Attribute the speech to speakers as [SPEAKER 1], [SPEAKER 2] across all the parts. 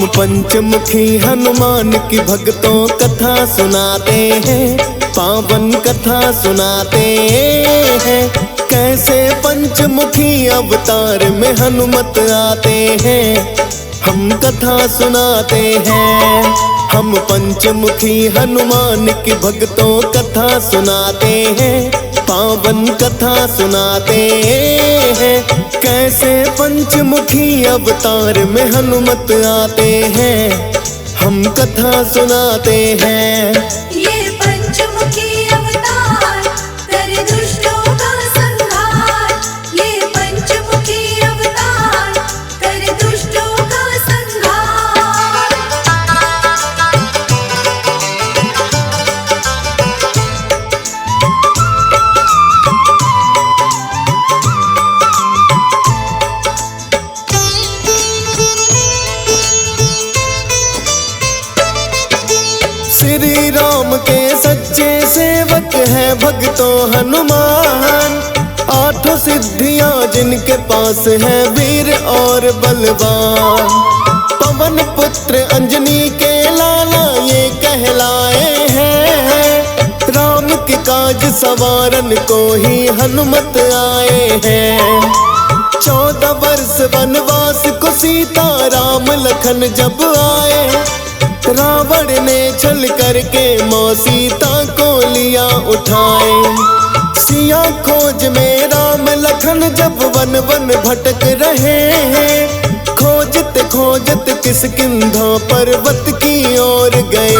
[SPEAKER 1] हम पंचमुखी हनुमान की भक्तों कथा सुनाते हैं, पावन कथा सुनाते हैं। कैसे पंचमुखी अवतार में हनुमत आते हैं, हम कथा सुनाते हैं। हम पंचमुखी हनुमान की भक्तों कथा सुनाते हैं, पावन कथा सुनाते हैं। कैसे पंचमुखी अवतार में हनुमत आते हैं, हम कथा सुनाते हैं।
[SPEAKER 2] ये पंचमुखी अवतार करे दुष्टों का संहार। ये पंचमुखी अवतार करे दुष्टों का संहार।
[SPEAKER 1] श्री राम के सच्चे सेवक है भक्तों हनुमान। आठों सिद्धियां जिनके पास है वीर और बलवान। पवन पुत्र अंजनी के लाला ये कहलाए हैं। राम के काज सवारन को ही हनुमत आए हैं। 14 वर्ष वनवास को सीता राम लखन जब आए, रावण ने छल करके माँ सीता को लिया उठाए। सिया खोज में राम लखन जब वन वन भटक रहे हैं। खोजत खोजत किष्किंधा पर्वत की ओर गए।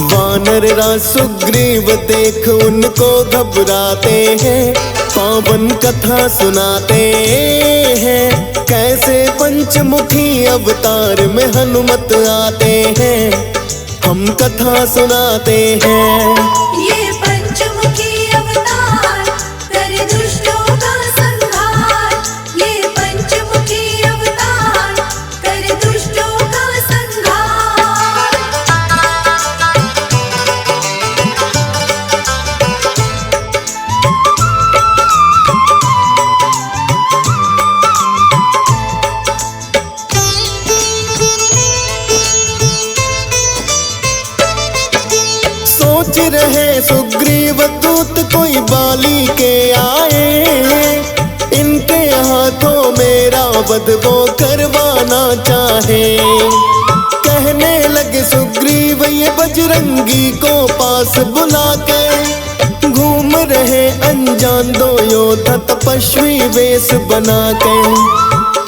[SPEAKER 1] वानर राज सुग्रीव देख उनको घबराते हैं, पावन कथा सुनाते हैं। कैसे पंचमुखी अवतार में हनुमत आते हैं, हम कथा सुनाते हैं।
[SPEAKER 2] ये पंचमुखी अवतार करे दुष्टों का संहार। ये पंचमुखी अवतार करे दुष्टों का संहार।
[SPEAKER 1] सोच रहे सुग्रीव दूत कोई बाली के आए। इनके हाथों मेरा वध वो करवाना चाहे। कहने लगे सुग्रीव ये बजरंगी को पास बुलाकर। घूम रहे अनजान दो योद्धा तपस्वी वेश बनाकर।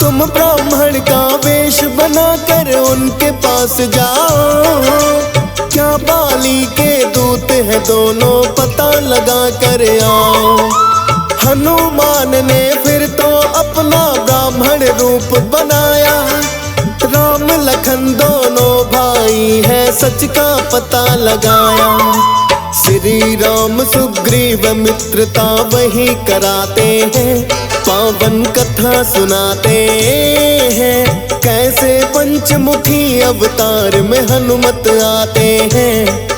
[SPEAKER 1] तुम ब्राह्मण का वेश बनाकर उनके पास जाओ। क्या बाली के दूत है दोनों पता लगा कर आओ। हनुमान ने फिर तो अपना ब्राह्मण रूप बनाया। राम लखन दोनों भाई है सच का पता लगाया। श्री राम सुग्रीव मित्रता वही कराते हैं, पावन कथा सुनाते हैं। कैसे पंचमुखी अवतार में हनुमत आते हैं,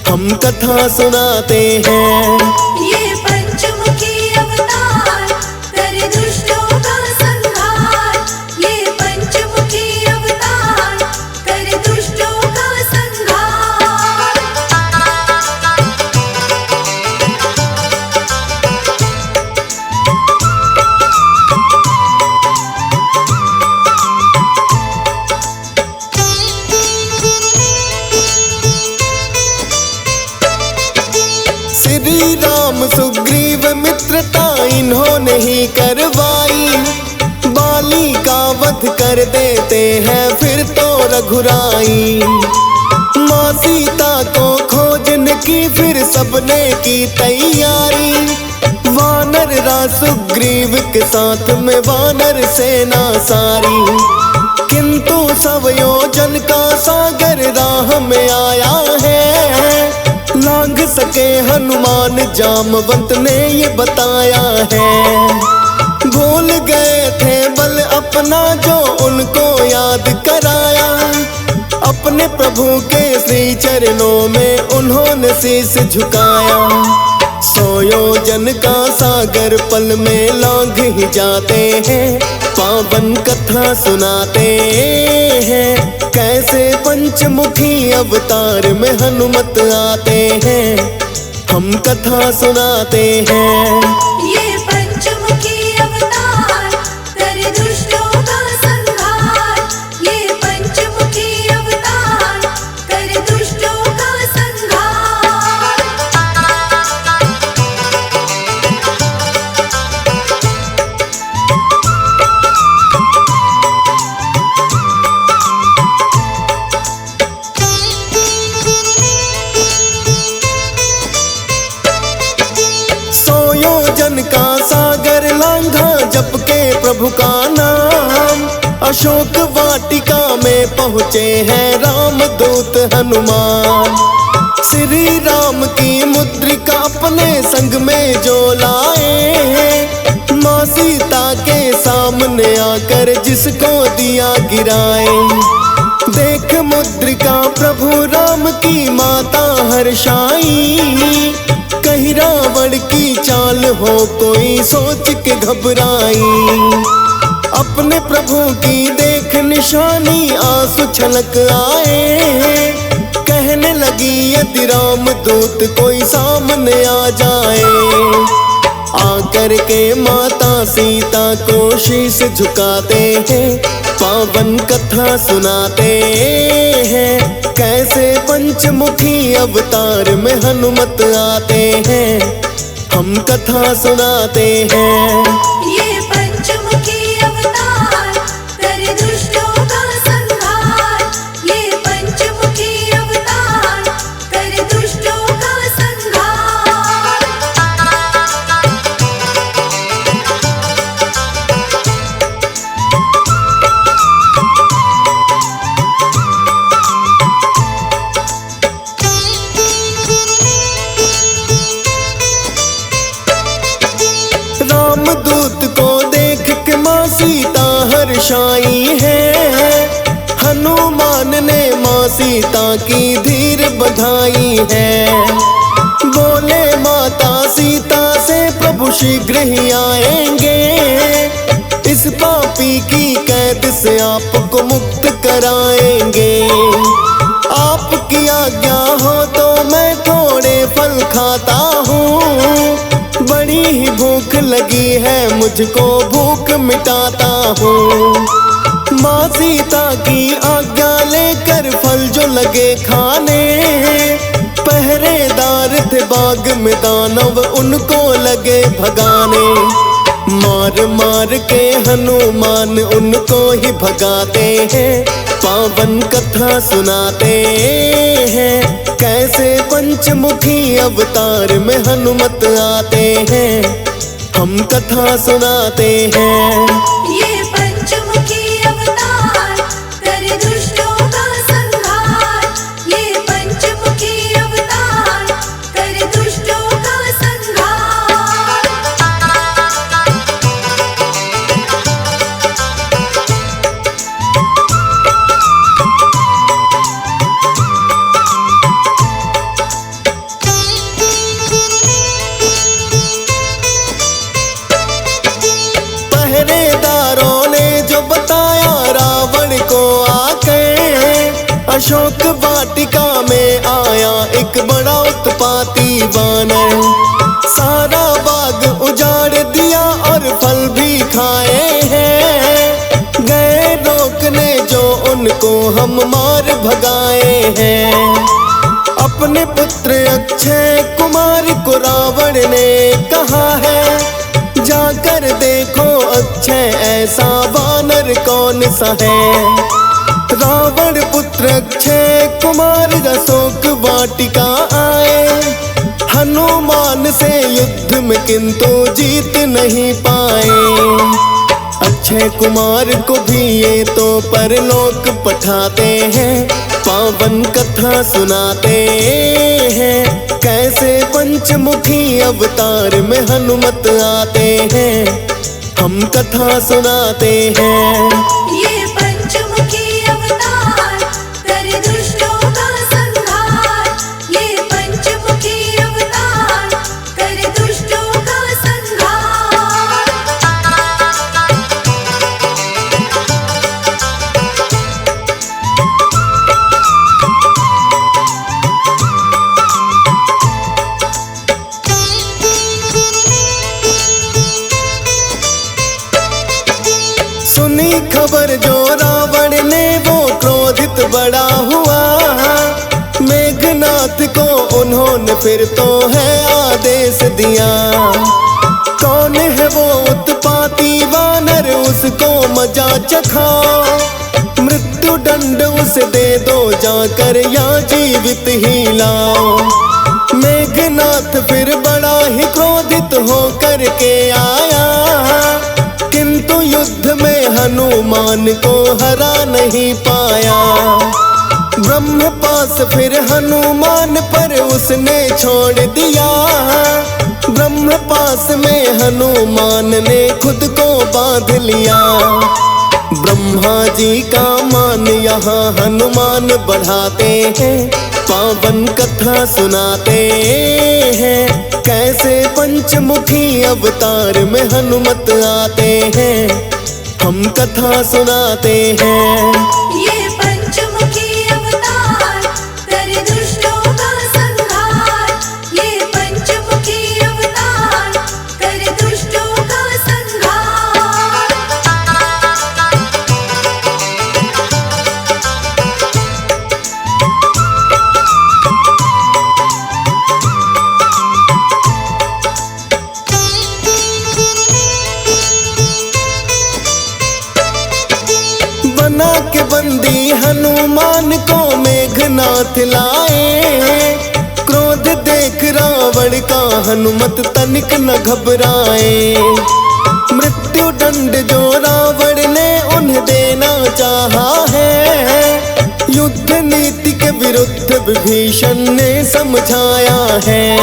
[SPEAKER 1] हम कथा सुनाते हैं।
[SPEAKER 2] ये पंचमुखी अवतार करे दुष्टों का संहार। ये पंचमुखी अवतार करे दुष्टों का संहार।
[SPEAKER 1] श्री राम सुग्रीव मित्रता इन्होंने ही करवाई। बाली का वध कर देते हैं फिर तो रघुराई। माँ सीता को खोजने की फिर सबने की तैयारी। वानर राज सुग्रीव के साथ में वानर सेना सारी। किंतु सब योजन का सागर राह में आया है। लांघ सके हनुमान जामवंत ने ये बताया है। भूल गए थे बल अपना जो उनको याद कराया। अपने प्रभु के श्री चरणों में उन्होंने शीश झुकाया। 100 योजन का सागर पल में लांघ ही जाते हैं, पावन कथा सुनाते हैं। कैसे पंचमुखी अवतार में हनुमत आते हैं, हम कथा सुनाते हैं।
[SPEAKER 2] ये पंचमुखी अवतार करे दुष्टों का संहार। ये पंचमुखी अवतार करे दुष्टों का संहार।
[SPEAKER 1] योजन का सागर लांघा जप के प्रभु का नाम। अशोक वाटिका में पहुँचे हैं रामदूत हनुमान। श्री राम की मुद्रिका अपने संग में जो लाए, माँ सीता के सामने आकर जिसको दिया गिराए। देख मुद्रिका प्रभु राम की माता हर्षाई, कहीं रावण की चाल हो कोई सोच के घबराई। अपने प्रभु की देख निशानी आंसू छलक आए, कहने लगी यदि राम दूत कोई सामने आ जाए। आकर के माता सीता को शीश झुकाते हैं, पावन कथा सुनाते हैं। कैसे पंचमुखी अवतार में हनुमत आते हैं, हम कथा सुनाते हैं।
[SPEAKER 2] ये पंचमुखी अवतार करे दुष्टों का संहार। ये पंचमुखी अवतार करे दुष्टों का संहार।
[SPEAKER 1] रामदूत को देख के माँ सीता हर्षाई है। हनुमान ने माँ सीता की धीर बधाई है। बोले माता सीता से प्रभु शीघ्र ही आएंगे, इस पापी की कैद से आपको मुक्त कराएंगे। आपकी आज्ञा हो तो मैं थोड़े फल खाता हूँ, बड़ी ही भूख लगी है मुझको भूख मिटाता हूँ। माँ सीता की आज्ञा लेकर फल जो लगे खाने, पहरेदार थे बाग में दानव उनको लगे भगाने। मार मार के हनुमान उनको ही भगाते हैं, पावन कथा सुनाते हैं। कैसे पंचमुखी अवतार में हनुमत आते हैं, हम कथा सुनाते हैं।
[SPEAKER 2] ये पंचमुखी अवतार करे दुष्टों का संहार। ये पंचमुखी अवतार करे दुष्टों का संहार।
[SPEAKER 1] पहरेदारों ने जो बताया रावण को आकर, अशोक वाटिका में आया एक बड़ा उत्पाती वानर। सारा बाग उजाड़ दिया और फल भी खाए हैं। गए रोकने जो उनको हम मार भगाए हैं। अपने पुत्र अक्षय कुमार को रावण ने कहा है, जाकर देखो अक्षय ऐसा वानर कौन सा है। रावण पुत्र अक्षय कुमार अशोक वाटिका आए, हनुमान से युद्ध में किंतु जीत नहीं पाए। अक्षय कुमार को भी ये तो परलोक पठाते हैं, पावन कथा सुनाते हैं। कैसे पंचमुखी अवतार में हनुमत आते हैं, हम कथा सुनाते हैं।
[SPEAKER 2] ये पंचमुखी अवतार करे दुष्टों का संहार। ये पंचमुखी अवतार करे
[SPEAKER 1] खबर जो रावण ने वो क्रोधित बड़ा हुआ। मेघनाथ को उन्होंने फिर तो है आदेश दिया। कौन है वो उत्पाती वानर, उसको मजा चखाओ। मृत्यु दंड उसे दे दो जाकर, या जीवित ही लाओ। मेघनाथ फिर बड़ा ही क्रोधित होकर के आया, किंतु युद्ध में हनुमान को हरा नहीं पाया। ब्रह्मपास फिर हनुमान पर उसने छोड़ दिया। ब्रह्मपास में हनुमान ने खुद को बांध लिया। ब्रह्मा जी का मान यहाँ हनुमान बढ़ाते हैं, पावन कथा सुनाते हैं। कैसे पंचमुखी अवतार में हनुमत आते हैं, हम कथा सुनाते हैं।
[SPEAKER 2] ये पंचमुखी अवतार कर दुष्टों का संहार। ये पंचमुखी अवतार कर दुष्टों का संहार।
[SPEAKER 1] बना के बंदी हनुमान को मेघनाथ लाए। क्रोध देख रावण का हनुमत तनिक न घबराए। मृत्यु दंड जो रावण ने उन्हें देना चाहा है, युद्ध नीति के विरुद्ध विभीषण ने समझाया है।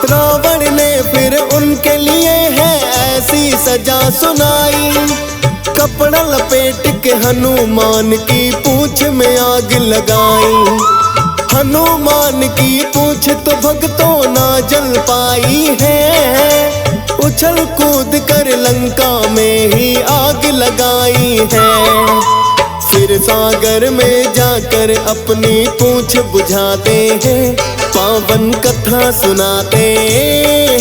[SPEAKER 1] रावण ने फिर उनके लिए है ऐसी सजा सुनाई। कपड़ा लपेट के हनुमान की पूंछ में आग लगाई। हनुमान की पूंछ तो भक्तों ना जल पाई है, उछल कूद कर लंका में ही आग लगाई है। फिर सागर में जाकर अपनी पूंछ बुझाते हैं, पावन कथा सुनाते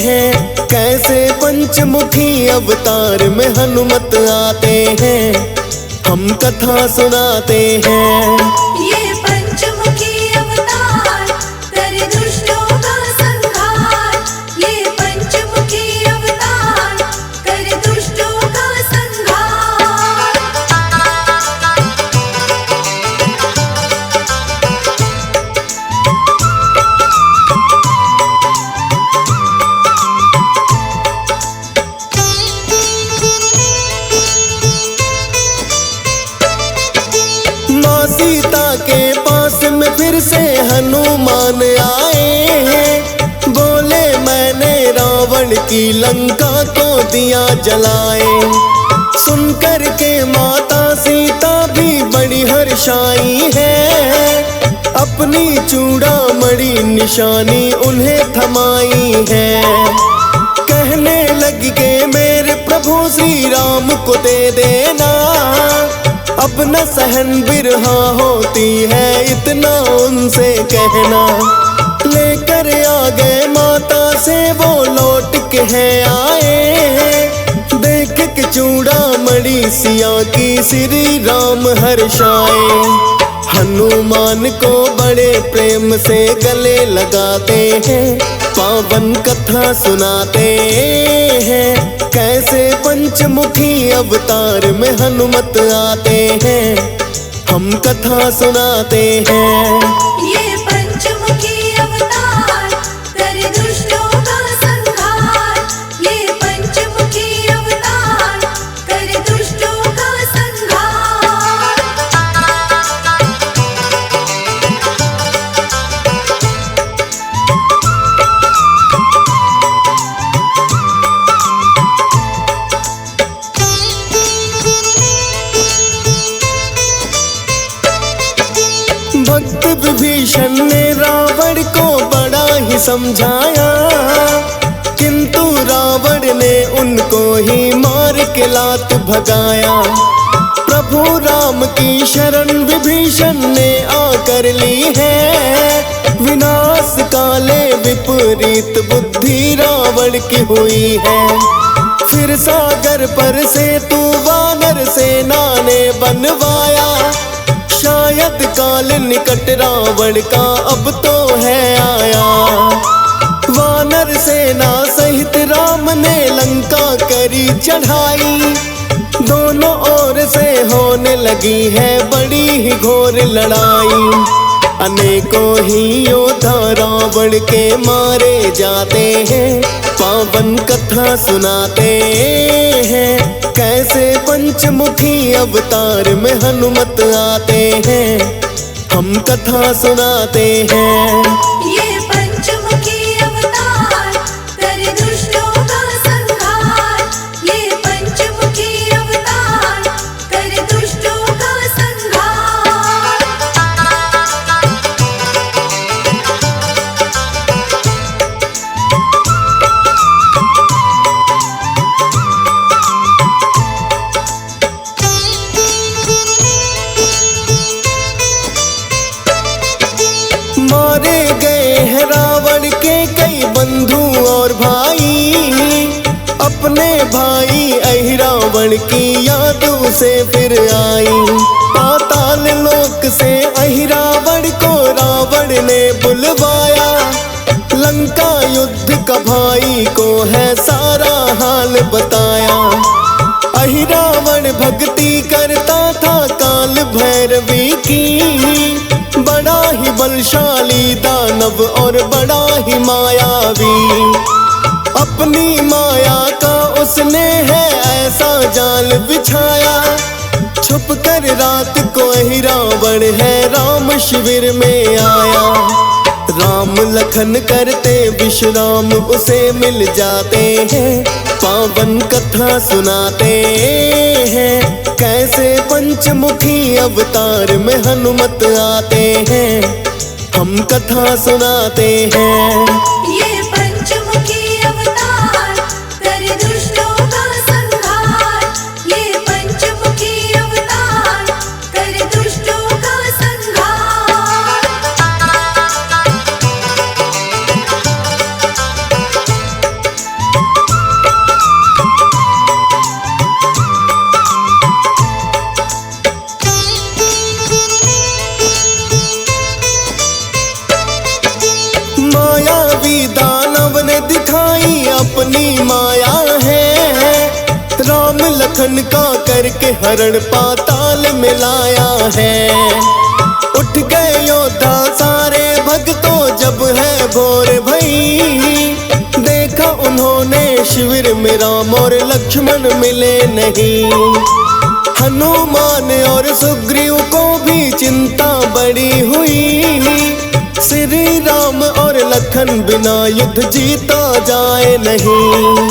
[SPEAKER 1] हैं। कैसे पंचमुखी अवतार में हनुमत आते हैं, हम कथा सुनाते हैं।
[SPEAKER 2] ये पंचमुखी अवतार कर दुष्टों का संहार। ये पंचमुखी अवतार कर दुष्टों का संहार।
[SPEAKER 1] सीता के पास में फिर से हनुमान आए। बोले मैंने रावण की लंका को दिया जलाए। सुनकर के माता सीता भी बड़ी हर्षाई है। अपनी चूड़ामणि निशानी उन्हें थमाई है। कहने लगी के मेरे प्रभु श्री राम को दे देना। अब न सहन बिरहा होती है इतना उनसे कहना। लेकर आ गए माता से वो लौट के है आए। देख के चूड़ामणि सिया की श्री राम हर्षाए। हनुमान को बड़े प्रेम से गले लगाते हैं, पावन कथा सुनाते हैं। कैसे पंचमुखी अवतार में हनुमत आते हैं, हम कथा सुनाते हैं।
[SPEAKER 2] ये पंचमुखी अवतार कर दुष्टों का संहार। ये पंचमुखी अवतार कर दुष्टों का संहार।
[SPEAKER 1] भक्त विभीषण ने रावण को बड़ा ही समझाया, किंतु रावण ने उनको ही मार के लात भगाया। प्रभु राम की शरण विभीषण ने आकर ली है। विनाश काले विपरीत बुद्धि रावण की हुई है। फिर सागर पर से तू वानर सेना बनवाया। शायद काल निकट रावण का अब तो है आया। वानर सेना सहित राम ने लंका करी चढ़ाई। दोनों ओर से होने लगी है बड़ी ही घोर लड़ाई। अनेकों ही योद्धा रावण के मारे जाते हैं। पावन कथा सुनाते हैं, कैसे पंचमुखी अवतार में हनुमत आते हैं। हम कथा सुनाते हैं।
[SPEAKER 2] ये पंचमुखी अवतार करे दुष्टों का संहार। ये पंचमुखी अवतार करे दुष्टों का संहार।
[SPEAKER 1] मारे गए हैं रावण के कई बंधु और भाई। अपने भाई अहिरावण की याद उसे फिर आई। पाताल लोक से अहिरावण को रावण ने बुलवाया। लंका युद्ध का भाई को है सारा हाल बताया। अहिरावण भक्ति करता था काल भैरवी की। बड़ा ही बलशाली दानव और बड़ा ही मायावी। अपनी माया का उसने है ऐसा जाल बिछाया। छुप कर रात को ही रावण है राम शिविर में आया। राम लखन करते विश्राम उसे मिल जाते हैं। पावन कथा सुनाते हैं, कैसे पंचमुखी अवतार में हनुमत आते हैं। हम कथा सुनाते हैं।
[SPEAKER 2] ये पंचमुखी अवतार करे दुष्टों का संहार। ये पंचमुखी अवतार करे दुष्टों का संहार।
[SPEAKER 1] मायावी दानव ने दिखाई अपनी माया है। राम लखन का करके हरण पाताल में लाया है। उठ गए योद्धा सारे भक्तों जब है भोर भई। देखा उन्होंने शिविर में राम और लक्ष्मण मिले नहीं। हनुमान और सुग्रीव को भी चिंता बड़ी हुई। श्री राम और लखन बिना युद्ध जीता जाए नहीं।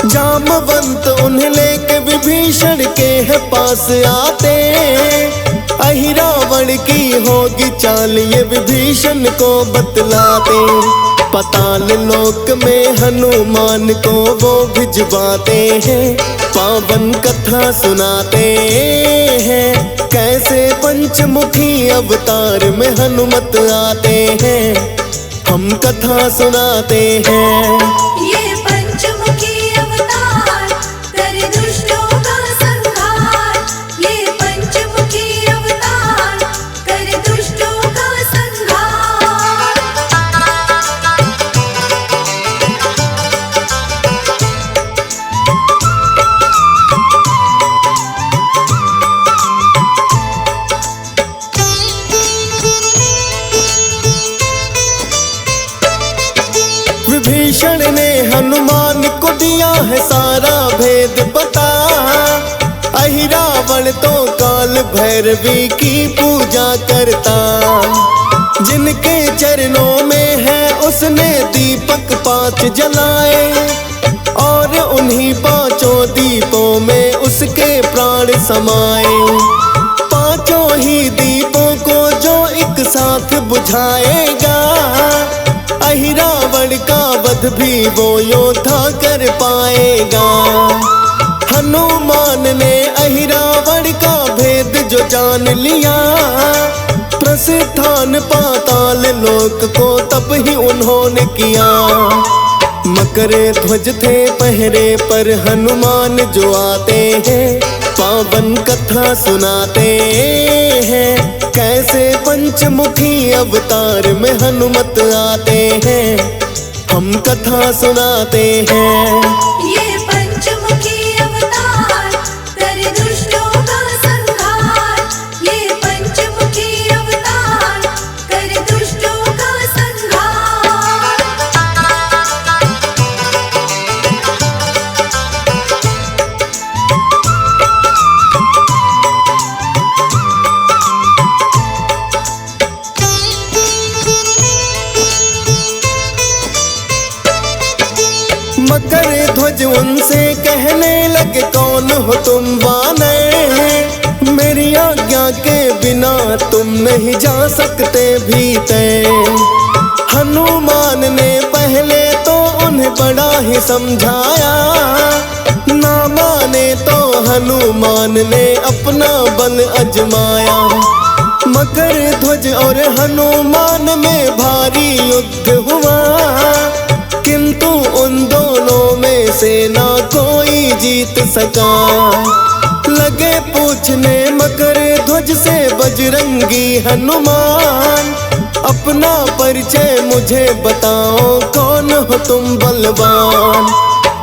[SPEAKER 1] जामवंत उन्हें लेके विभीषण के है पास आते। अहिरावण की होगी चाल ये विभीषण को बतलाते। पाताल लोक में हनुमान को वो भिजवाते हैं। पावन कथा सुनाते हैं, कैसे पंचमुखी अवतार में हनुमत आते हैं। हम कथा सुनाते हैं।
[SPEAKER 2] ये पंचमुखी अवतार करे दुष्टों का संहार। ये पंचमुखी अवतार करे दुष्टों का संहार।
[SPEAKER 1] विभीषण ने हनुमान को दिया है सारा भेद पता। अहिरावण तो काल भैरवी की पूजा करता। जिनके चरणों में है उसने दीपक 5 जलाए। और उन्हीं 5 दीपों में उसके प्राण समाए। 5 ही दीपों को जो एक साथ बुझाएगा। अहिरावण का वध भी वो योद्धा कर पाएगा। हनुमान ने अहिरावण का भेद जो जान लिया। प्रस्थान पाताल लोक को तब ही उन्होंने किया। मकर ध्वज थे पहरे पर हनुमान जो आते हैं। पावन कथा सुनाते हैं, कैसे पंचमुखी अवतार में हनुमत आते हैं, हम कथा सुनाते हैं।
[SPEAKER 2] ये पंचमुखी अवतार कर दुष्टों का संहार। ये पंचमुखी अवतार कर दुष्टों का संहार।
[SPEAKER 1] मकर ध्वज उनसे कहने लगे, कौन हो तुम वानर, मेरी आज्ञा के बिना तुम नहीं जा सकते भीतर। हनुमान ने पहले तो उन्हें बड़ा ही समझाया, ना माने तो हनुमान ने अपना बल अजमाया। मकर ध्वज और हनुमान में भारी युद्ध हुआ, किंतु उन दोनों में से ना कोई जीत सका। लगे पूछने मकर ध्वज से बजरंगी हनुमान, अपना परिचय मुझे बताओ, कौन हो तुम बलवान।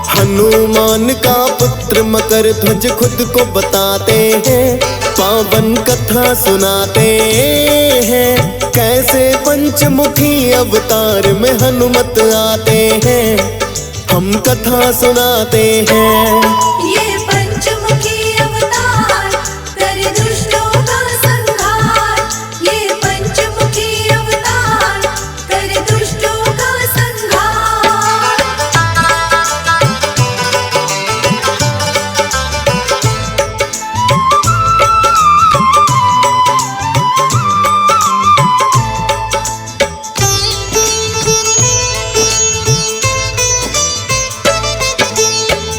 [SPEAKER 1] हनुमान का पुत्र मकर ध्वज खुद को बताते हैं, पावन कथा सुनाते हैं, कैसे पंचमुखी अवतार में हनुमत आते हैं, हम कथा सुनाते हैं।
[SPEAKER 2] ये पंचमुखी अवतार कर दुष्टों का संहार। ये पंचमुखी अवतार कर दुष्टों का संहार।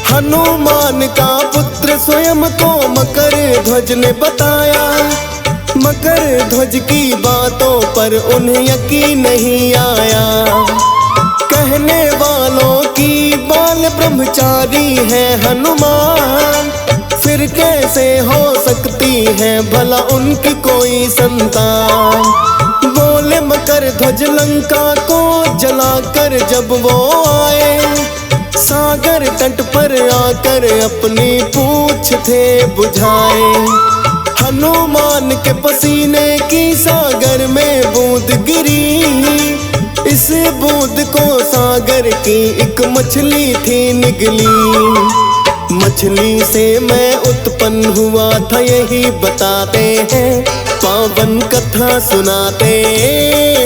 [SPEAKER 1] हनुमान का पुत्र स्वयं को मकर ध्वज ने बताया, मकर ध्वज की बातों पर उन्हें यकीन नहीं आया। कहने वालों की बाल ब्रह्मचारी है हनुमान, फिर कैसे हो सकती है भला उनकी कोई संतान। बोले मकर ध्वज लंका को जलाकर जब वो आए, सागर तट पर आकर अपनी पूंछ थे बुझाए। हनुमान के पसीने की सागर में बूंद गिरी, इस बूंद को सागर की एक मछली थी निगली। मछली से मैं उत्पन्न हुआ था यही बताते हैं, पावन कथा सुनाते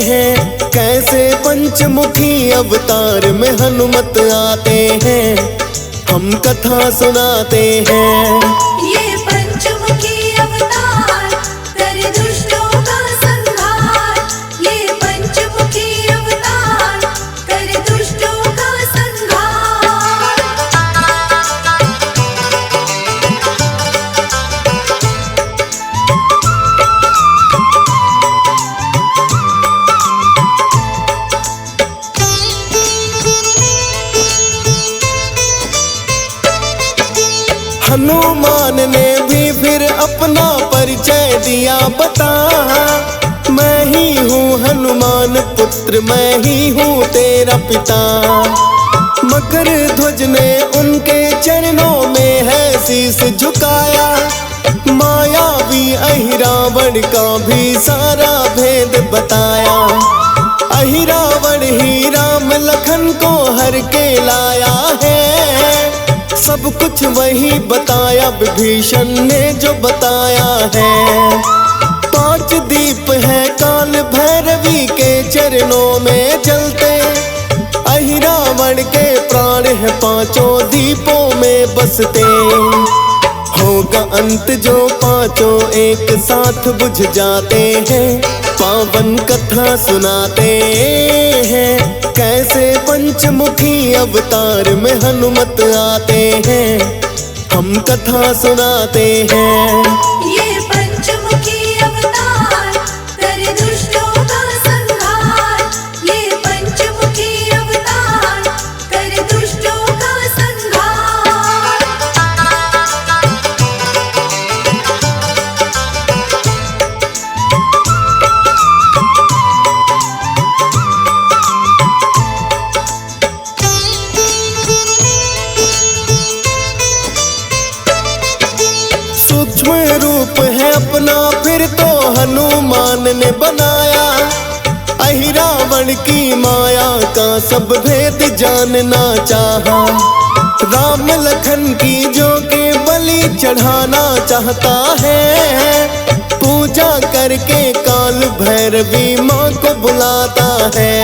[SPEAKER 1] हैं, कैसे पंचमुखी अवतार में हनुमत आते हैं, हम कथा सुनाते हैं।
[SPEAKER 2] ये पंचमुखी अवतार कर दुष्टों का संहार। ये पंचमुखी अवतार कर दुष्टों का संहार।
[SPEAKER 1] हनुमान ने भी फिर अपना परिचय दिया बता, मैं ही हूँ हनुमान पुत्र, मैं ही हूँ तेरा पिता। मकर ध्वज ने उनके चरणों में है शीश झुकाया, मायावी अहिरावण का भी सारा भेद बताया। अहिरावण ही राम लखन को हर के लाया है, सब कुछ वही बताया विभीषण ने जो बताया है। 5 दीप है काल भैरवी के चरणों में जलते, अहिरावण के प्राण है 5 दीपों में बसते। होगा अंत जो 5 एक साथ बुझ जाते हैं, पावन कथा सुनाते हैं, कैसे पंचमुखी अवतार में हनुमत आते हैं, हम कथा सुनाते हैं।
[SPEAKER 2] ये पंचमुखी अवतार कर दुष्टों का संहार। ये पंचमुखी अवतार कर दुष्टों का संहार।
[SPEAKER 1] सूक्ष्म रूप है अपना फिर तो हनुमान ने बनाया। अहिरावण की माया का सब भेद जानना चाहा। राम लखन की जो के बलि चढ़ाना चाहता है, पूजा करके काल भैरवी माँ को बुलाता है।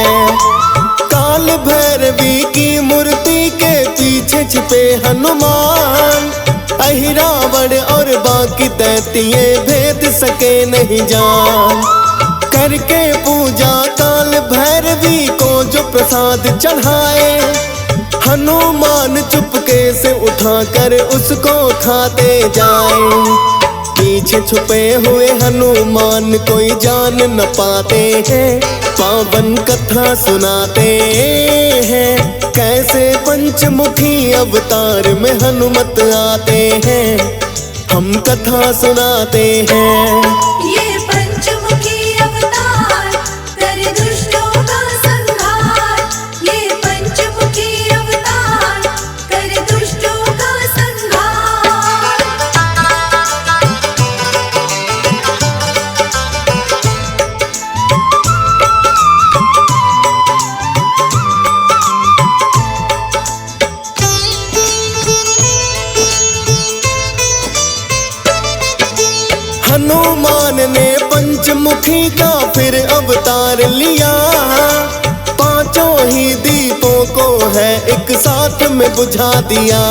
[SPEAKER 1] काल भैरवी की मूर्ति के पीछे छिपे हनुमान, अहिरावण और बाकी दैत्य भेद सके नहीं जान। करके पूजा काल भैरवी को जो प्रसाद चढ़ाए, हनुमान चुपके से उठाकर उसको खाते जाए। पीछे छुपे हुए हनुमान कोई जान न पाते हैं, पावन कथा सुनाते हैं। कैसे पंचमुखी अवतार में हनुमत आते हैं, हम कथा सुनाते हैं।
[SPEAKER 2] ये पंचमुखी अवतार करे दुष्टों का संहार। ये पंचमुखी अवतार करे दुष्टों का संहार।
[SPEAKER 1] हनुमान ने पंचमुखी का फिर अवतार लिया। पांचों ही दीपों को है एक साथ में बुझा दिया।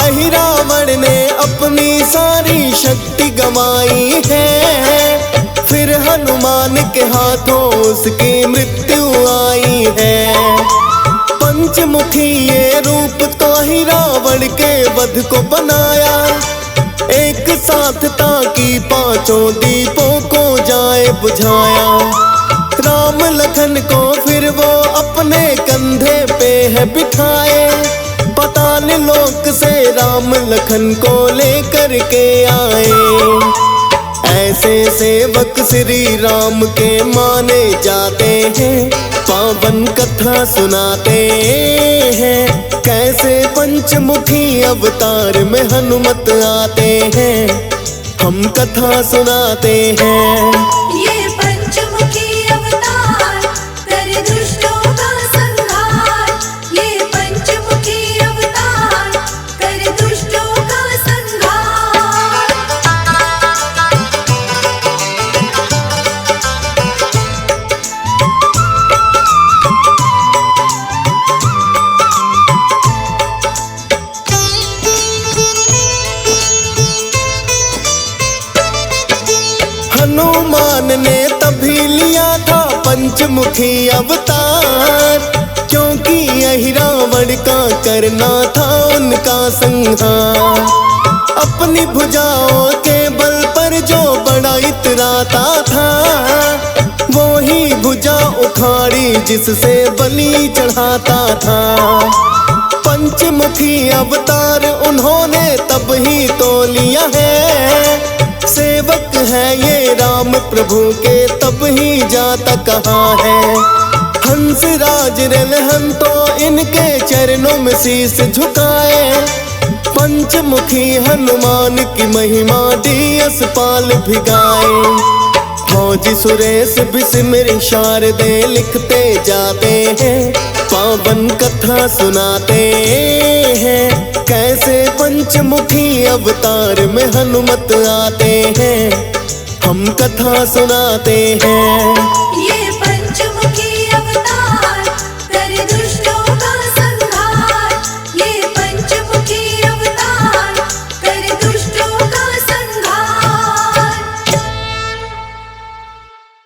[SPEAKER 1] अहिरावण ने अपनी सारी शक्ति गंवाई है, फिर हनुमान के हाथों उसकी मृत्यु आई है। पंचमुखी ये रूप तो अहिरावण के वध को बनाया, एक साथ ताकि पांचों दीपों को जाए बुझाया। राम लखन को फिर वो अपने कंधे पे है बिठाए, पाताल लोक से राम लखन को लेकर के आए। ऐसे सेवक श्री राम के माने जाते हैं, पावन कथा सुनाते हैं। कैसे पंचमुखी अवतार में हनुमत आते हैं, हम कथा सुनाते हैं।
[SPEAKER 2] ये पंचमुखी अवतार करे दुष्टों का संहार। ये पंचमुखी अवतार करे दुष्टों का संहार।
[SPEAKER 1] हनुमान ने तभी लिया था पंचमुखी अवतार, क्योंकि अहिरावण का करना था उनका संहार। अपनी भुजाओं के बल पर जो बड़ा इतराता था, वो ही भुजा उखाड़ी जिससे बलि चढ़ाता था। पंचमुखी अवतार उन्होंने तब ही तो लिया है, सेवक है ये राम प्रभु के तब ही जाता कहाँ है। हंस राज रलहन तो इनके चरणों में शीश झुकाए, पंचमुखी हनुमान की महिमा दियस पाल भिगाए। फौजी सुरेश बिस्मिर शारदे लिखते जाते हैं, पावन कथा सुनाते हैं। कैसे पंचमुखी अवतार में हनुमत आते हैं, हम कथा सुनाते हैं।
[SPEAKER 2] ये